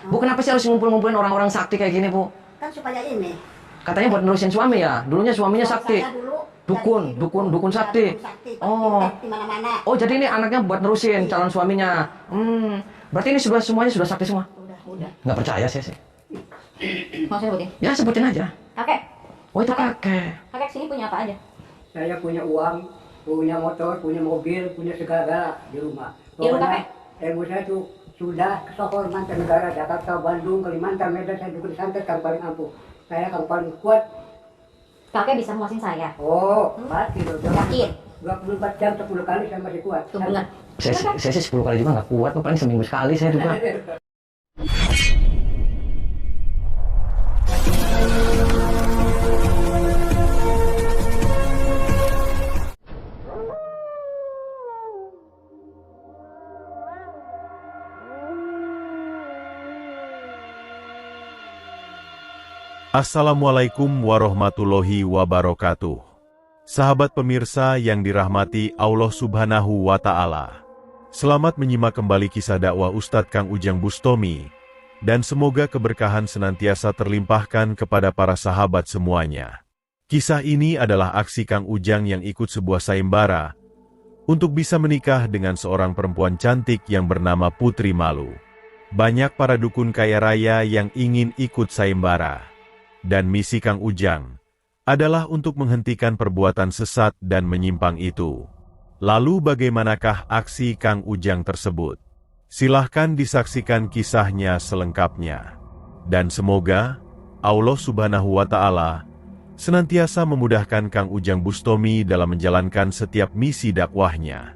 Bu, kenapa sih harus ngumpul-ngumpulin orang-orang sakti kayak gini, Bu? Kan supaya ini. Katanya buat nerusin suami ya. Dulunya suaminya sakti. Saya dulu Dukun sakti. Oh. di mana-mana. Oh, jadi ini anaknya buat nerusin calon suaminya. Berarti ini semuanya sudah sakti semua. Udah. Nggak percaya saya sih. Mau saya sebutin? Ya, sebutin aja. Kakek. Oh, itu kakek. Kakek sini punya apa aja? Saya punya uang, punya motor, punya mobil, punya segala di rumah. Ilmu Pokoknya kakek? ilmu saya tuh sudah ke Sohor, mancanegara, Jakarta, Bandung, Kalimantan, Medan, saya juga disantet kang paling ampuh. Saya kang paling kuat. Kakek bisa muasin saya. Oh, pasti loh. Yakin? 24 jam 10 kali saya masih kuat. Tuh benar. Saya sih 10 kali juga nggak kuat. Paling seminggu sekali saya juga. Assalamualaikum warahmatullahi wabarakatuh. Sahabat pemirsa yang dirahmati Allah Subhanahu wa Ta'ala. Selamat menyimak kembali kisah dakwah Ustadz Kang Ujang Bustomi, dan semoga keberkahan senantiasa terlimpahkan kepada para sahabat semuanya. Kisah ini adalah aksi Kang Ujang yang ikut sebuah sayembara untuk bisa menikah dengan seorang perempuan cantik yang bernama Putri Malu. Banyak para dukun kaya raya yang ingin ikut sayembara. Dan misi Kang Ujang adalah untuk menghentikan perbuatan sesat dan menyimpang itu. Lalu bagaimanakah aksi Kang Ujang tersebut? Silahkan disaksikan kisahnya selengkapnya. Dan semoga Allah Subhanahu wa Ta'ala senantiasa memudahkan Kang Ujang Bustomi dalam menjalankan setiap misi dakwahnya.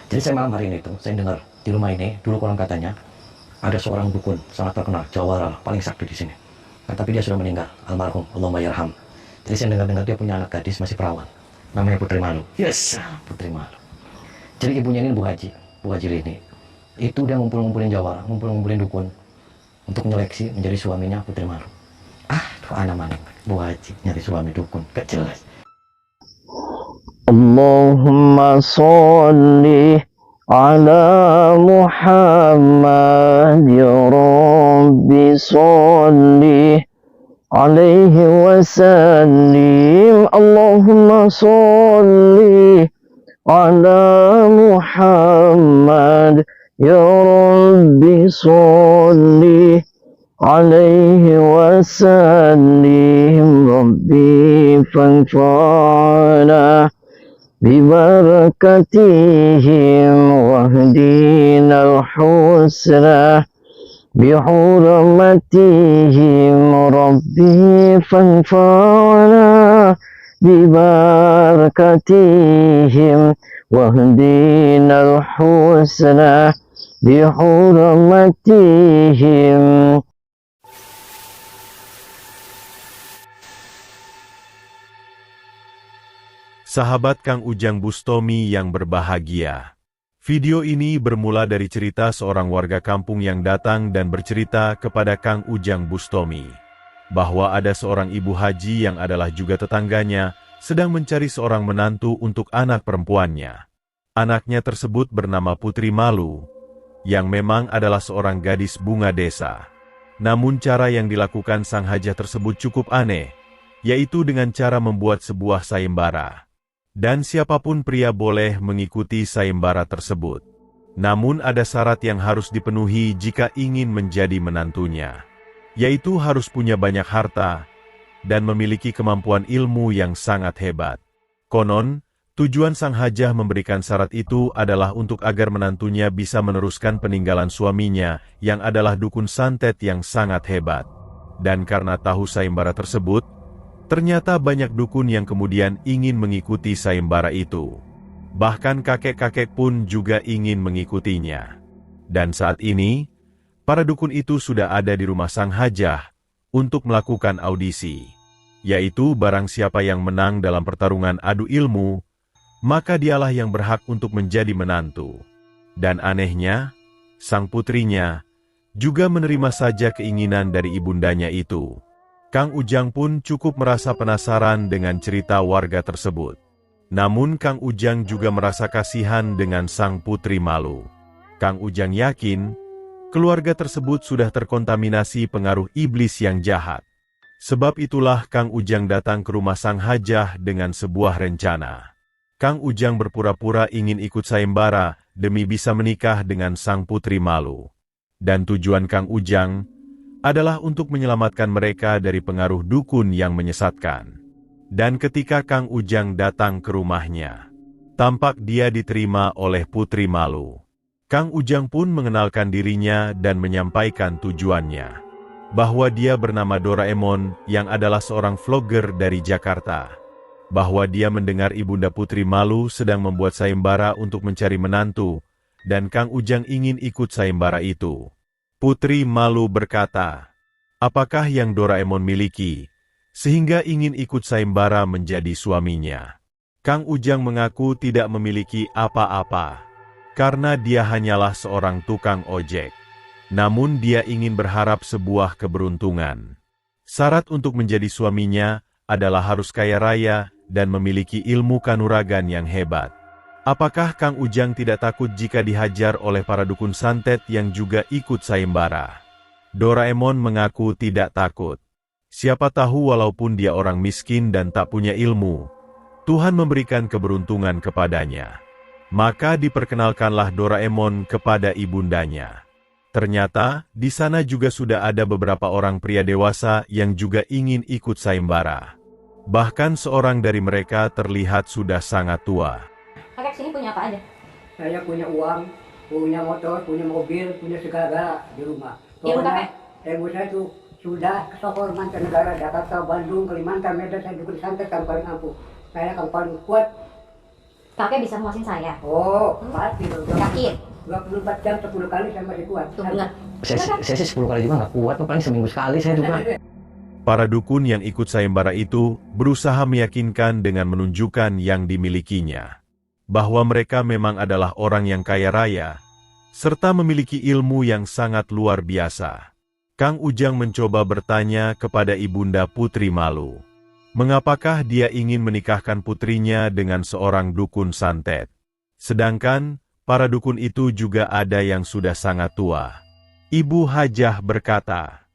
Jadi saya malam hari ini tuh, saya dengar di rumah ini, dulu konon katanya, ada seorang dukun sangat terkenal, Jawara, paling sakti di sini. Nah, tapi dia sudah meninggal, almarhum, Allahumma yarham. Jadi saya dengar dia punya anak gadis masih perawan, namanya Putri Malu. Yes, Putri Malu. Jadi ibunya ini Bu Haji ini. Itu dia ngumpulin Jawara, ngumpulin dukun untuk menyeleksi menjadi suaminya Putri Malu. Tuh anak maning, Bu Haji nyari suami dukun, gak jelas. Allahumma sholli ala Muhammad ya Rabbi sholli alaihi wasallim. Allahumma sholli ala Muhammad ya Rabbi sholli alaihi wasallim. Rabbi fanfa'na ببركتهم واهدنا الحسنى بحرمتهم ربي فانفعنا ببركتهم واهدنا الحسنى بحرمتهم. Sahabat Kang Ujang Bustomi yang berbahagia. Video ini bermula dari cerita seorang warga kampung yang datang dan bercerita kepada Kang Ujang Bustomi bahwa ada seorang ibu haji yang adalah juga tetangganya sedang mencari seorang menantu untuk anak perempuannya. Anaknya tersebut bernama Putri Malu, yang memang adalah seorang gadis bunga desa. Namun cara yang dilakukan sang hajah tersebut cukup aneh, yaitu dengan cara membuat sebuah sayembara. Dan siapapun pria boleh mengikuti sayembara tersebut. Namun ada syarat yang harus dipenuhi jika ingin menjadi menantunya, yaitu harus punya banyak harta dan memiliki kemampuan ilmu yang sangat hebat. Konon, tujuan sang hajah memberikan syarat itu adalah untuk agar menantunya bisa meneruskan peninggalan suaminya yang adalah dukun santet yang sangat hebat. Dan karena tahu sayembara tersebut, ternyata banyak dukun yang kemudian ingin mengikuti sayembara itu. Bahkan kakek-kakek pun juga ingin mengikutinya. Dan saat ini, para dukun itu sudah ada di rumah sang hajah untuk melakukan audisi. Yaitu barang siapa yang menang dalam pertarungan adu ilmu, maka dialah yang berhak untuk menjadi menantu. Dan anehnya, sang putrinya juga menerima saja keinginan dari ibundanya itu. Kang Ujang pun cukup merasa penasaran dengan cerita warga tersebut. Namun Kang Ujang juga merasa kasihan dengan sang putri malu. Kang Ujang yakin, keluarga tersebut sudah terkontaminasi pengaruh iblis yang jahat. Sebab itulah Kang Ujang datang ke rumah sang hajah dengan sebuah rencana. Kang Ujang berpura-pura ingin ikut sayembara demi bisa menikah dengan sang putri malu. Dan tujuan Kang Ujang adalah untuk menyelamatkan mereka dari pengaruh dukun yang menyesatkan. Dan ketika Kang Ujang datang ke rumahnya, tampak dia diterima oleh putri malu. Kang Ujang pun mengenalkan dirinya dan menyampaikan tujuannya, bahwa dia bernama Doraemon yang adalah seorang vlogger dari Jakarta, bahwa dia mendengar ibunda putri malu sedang membuat sayembara untuk mencari menantu, dan Kang Ujang ingin ikut sayembara itu. Putri malu berkata, apakah yang Doraemon miliki, sehingga ingin ikut sayembara menjadi suaminya? Kang Ujang mengaku tidak memiliki apa-apa, karena dia hanyalah seorang tukang ojek. Namun dia ingin berharap sebuah keberuntungan. Syarat untuk menjadi suaminya adalah harus kaya raya dan memiliki ilmu kanuragan yang hebat. Apakah Kang Ujang tidak takut jika dihajar oleh para dukun santet yang juga ikut sayembara? Doraemon mengaku tidak takut. Siapa tahu walaupun dia orang miskin dan tak punya ilmu, Tuhan memberikan keberuntungan kepadanya. Maka diperkenalkanlah Doraemon kepada ibundanya. Ternyata, di sana juga sudah ada beberapa orang pria dewasa yang juga ingin ikut sayembara. Bahkan seorang dari mereka terlihat sudah sangat tua. Kakek sini punya apa aja? Saya punya uang, punya motor, punya mobil, punya segala di rumah. Ibu kakek? Ibu saya itu sudah ke Sohor mancanegara, Jakarta, Bandung, Kalimantan, Medan, saya juga disantet kan paling ampuh. Saya kan paling kuat. Kakek bisa muasin saya. Oh, pasti. Yakin? 24 jam 10 kali saya masih kuat. Tuh benar. Saya sih 10 kali juga nggak kuat, paling seminggu sekali saya juga. Para dukun yang ikut sayembara itu berusaha meyakinkan dengan menunjukkan yang dimilikinya, bahwa mereka memang adalah orang yang kaya raya, serta memiliki ilmu yang sangat luar biasa. Kang Ujang mencoba bertanya kepada ibunda putri malu, mengapakah dia ingin menikahkan putrinya dengan seorang dukun santet. Sedangkan, para dukun itu juga ada yang sudah sangat tua. Ibu Hajah berkata,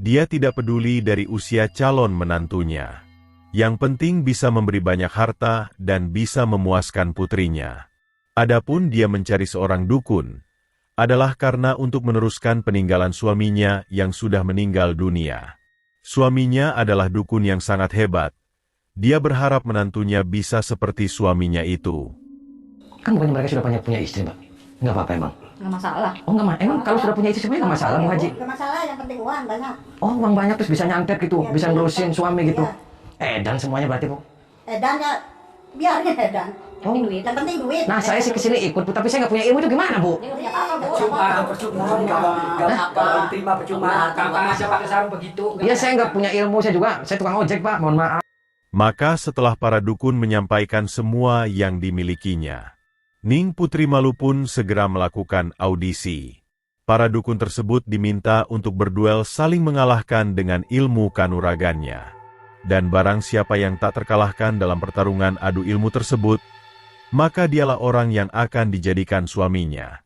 dia tidak peduli dari usia calon menantunya. Yang penting bisa memberi banyak harta dan bisa memuaskan putrinya. Adapun dia mencari seorang dukun, adalah karena untuk meneruskan peninggalan suaminya yang sudah meninggal dunia. Suaminya adalah dukun yang sangat hebat. Dia berharap menantunya bisa seperti suaminya itu. Kan bukannya mereka sudah banyak punya istri, Mbak? Nggak apa-apa emang? Nggak masalah. Oh nggak, emang kalau sudah punya istri sebenarnya nggak masalah, Bu Haji? Nggak masalah, yang penting uang banyak. Oh, uang banyak terus bisa nyantet gitu, Iya, bisa bisa ngurusin nyantet. suami gitu. Iya. Dan semuanya berarti, Bu? Edan ya, biarnya edan. Yang penting duit. Yang penting duit. Nah, saya sih kesini ikut, Bu, tapi saya nggak punya ilmu itu gimana, Bu? Dia nggak punya apa-apa, Bu. Percuma, kalau terima percuma, kakak aja pakai sarung begitu. Iya, saya nggak punya ilmu, saya juga, saya tukang ojek, Pak, mohon maaf. Maka setelah para dukun menyampaikan semua yang dimilikinya, Ning Putri Malu pun segera melakukan audisi. Para dukun tersebut diminta untuk berduel saling mengalahkan dengan ilmu kanuragannya. Dan barang siapa yang tak terkalahkan dalam pertarungan adu ilmu tersebut, maka dialah orang yang akan dijadikan suaminya.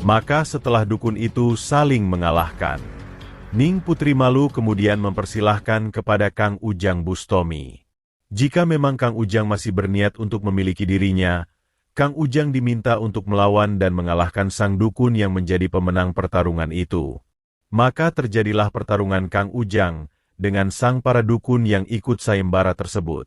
Maka setelah dukun itu saling mengalahkan, Ning Putri Malu kemudian mempersilahkan kepada Kang Ujang Bustomi. Jika memang Kang Ujang masih berniat untuk memiliki dirinya, Kang Ujang diminta untuk melawan dan mengalahkan sang dukun yang menjadi pemenang pertarungan itu. Maka terjadilah pertarungan Kang Ujang dengan sang para dukun yang ikut sayembara tersebut.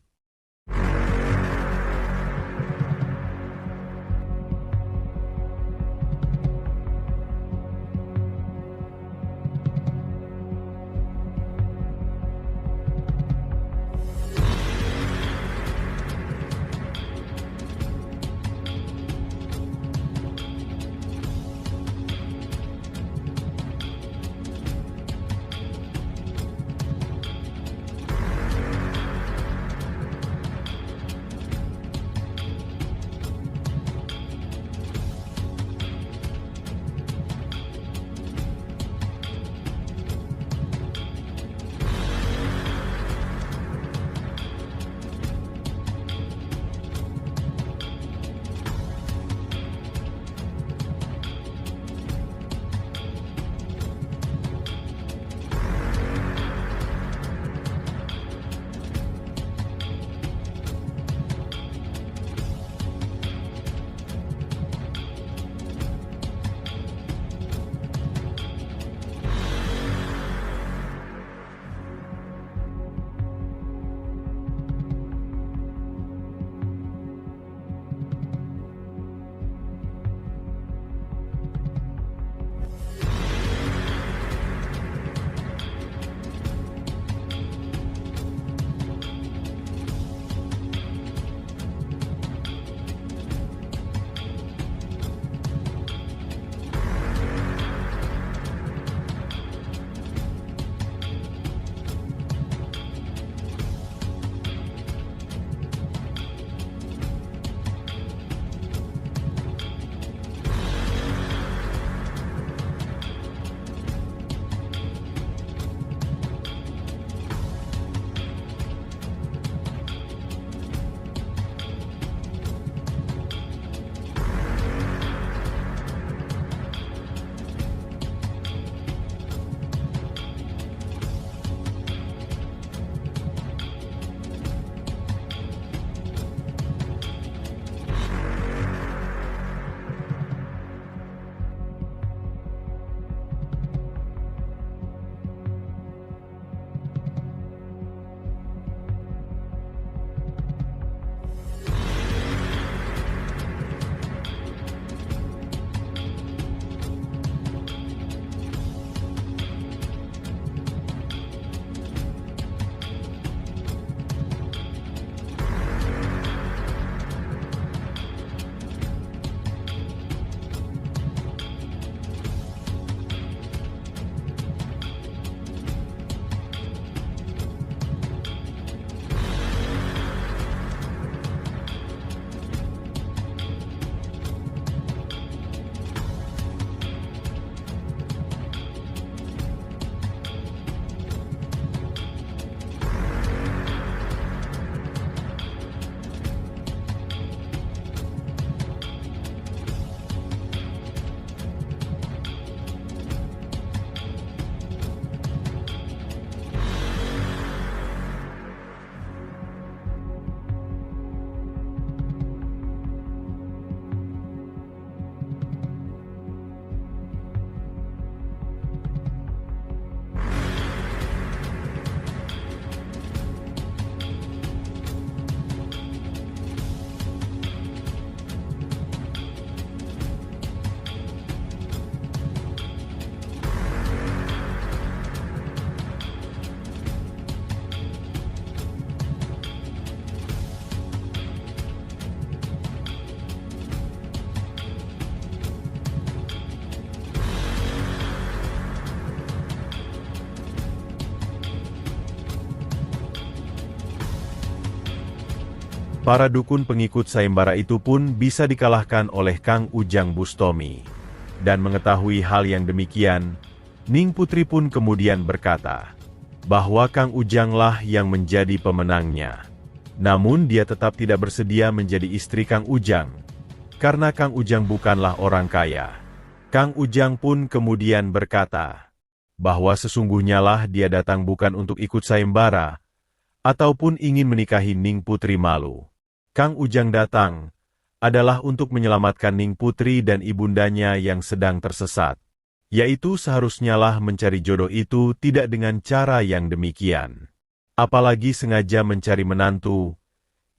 Para dukun pengikut sayembara itu pun bisa dikalahkan oleh Kang Ujang Bustomi. Dan mengetahui hal yang demikian, Ning Putri pun kemudian berkata, bahwa Kang Ujanglah yang menjadi pemenangnya. Namun dia tetap tidak bersedia menjadi istri Kang Ujang, karena Kang Ujang bukanlah orang kaya. Kang Ujang pun kemudian berkata, bahwa sesungguhnya lah dia datang bukan untuk ikut sayembara, ataupun ingin menikahi Ning Putri Malu. Kang Ujang datang, adalah untuk menyelamatkan Ning Putri dan ibundanya yang sedang tersesat. Yaitu seharusnya lah mencari jodoh itu tidak dengan cara yang demikian. Apalagi sengaja mencari menantu,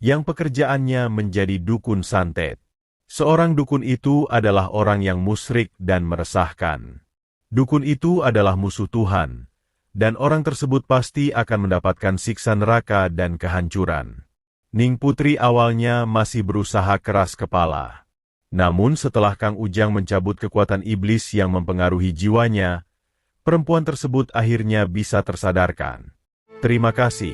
yang pekerjaannya menjadi dukun santet. Seorang dukun itu adalah orang yang musyrik dan meresahkan. Dukun itu adalah musuh Tuhan, dan orang tersebut pasti akan mendapatkan siksa neraka dan kehancuran. Ning Putri awalnya masih berusaha keras kepala. Namun setelah Kang Ujang mencabut kekuatan iblis yang mempengaruhi jiwanya, perempuan tersebut akhirnya bisa tersadarkan. Terima kasih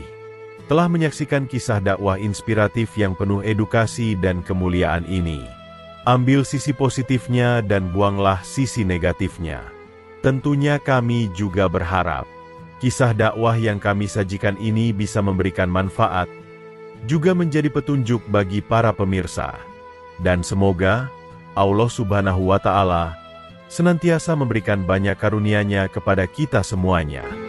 telah menyaksikan kisah dakwah inspiratif yang penuh edukasi dan kemuliaan ini. Ambil sisi positifnya dan buanglah sisi negatifnya. Tentunya kami juga berharap kisah dakwah yang kami sajikan ini bisa memberikan manfaat, juga menjadi petunjuk bagi para pemirsa. Dan semoga Allah Subhanahu wa Ta'ala senantiasa memberikan banyak karunia-Nya kepada kita semuanya.